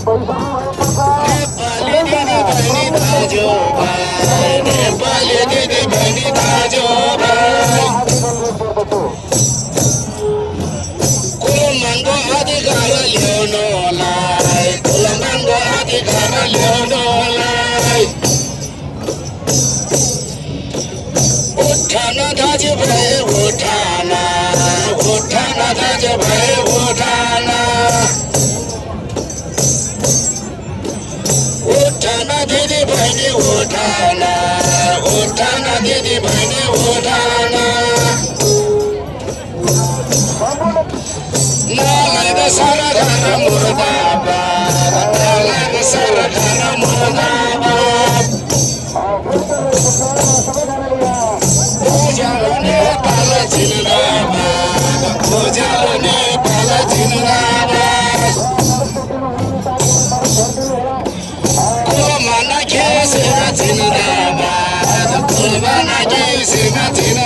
नेपाली दिदी बहिनी दाजु भाइ नेपाली दिदी बहिनी दाजु भाइ कुलमानको अधिकार ल्याउनुलाई कुलमानको अधिकार ल्याउनुलाई उठान दाजुभाइ उठान उठान दाजुभाइ उठान उठान दिदी बहिनी उठान उठान दिदी बहिनी उठान नालायक सरकार मुर्दाबाद नालायक सरकार मुर्दाबाद उज्यालो नेपाल जिन्दाबाद उज्यालो नेपाल जिन्दाबाद कुलमाना घिसेर जिन्दाबाद कुलमाना घिसेर जिन्दाबाद